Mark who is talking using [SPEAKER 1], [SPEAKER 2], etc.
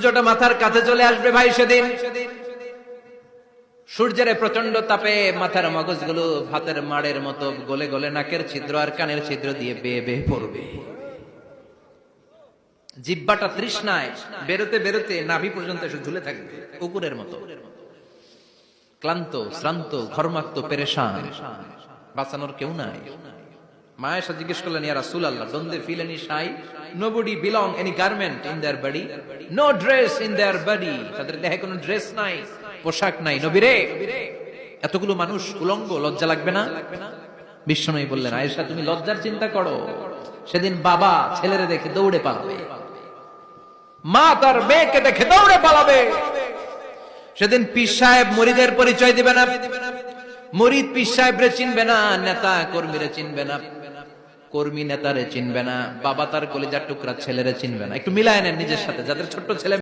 [SPEAKER 1] সূর্যটা মাথার কাছে চলে আসবে ভাই সেদিন। সূর্যের প্রচন্ড তাপে মাথার মগজগুলো ভাতের মাড়ের মতো গলে গলে নাকের ছিদ্র আর কানের ছিদ্র দিয়ে বেয়ে বেয়ে পড়বে। জিহ্বাটা তৃষ্ণায় বেরোতে বেরোতে নাভি পর্যন্ত এসে ঝুলে থাকবে কুকুরের মতো, ক্লান্ত শ্রান্ত ঘর্মাক্ত পেরেশান, বাঁচানোর কেউ নাই। মা আয়েশা জিজ্ঞেস করলেন, ইয়া রাসূলুল্লাহ, don't they feel any shy? Nobody belong any garment in their body, no dress in their body, তাদের দেহে কোনো ড্রেস নাই, পোশাক নাই। নবী রে, এতগুলো মানুষ উলঙ্গ, লজ্জা লাগবে না? বিশ্বনবী বললেন, আয়েশা তুমি লজ্জার চিন্তা করো, সেদিন বাবা ছেলেরে দেখে দৌড়ে পালাবে, মা তার মেয়েকে দেখে দৌড়ে পালাবে। সেদিন পীর সাহেব মুরিদের পরিচয় দিবে না, মুরিদ পীর সাহেবরে চিনবে না, নেতা কর্মীরে চিনবে না, কর্মী নেতারে চিনবে না, বাবা তার কলিজার টুকরা ছেলেরে চিনবে না। একটু মিলায় নেন নিজের সাথে, যাদের ছোট্ট ছেলে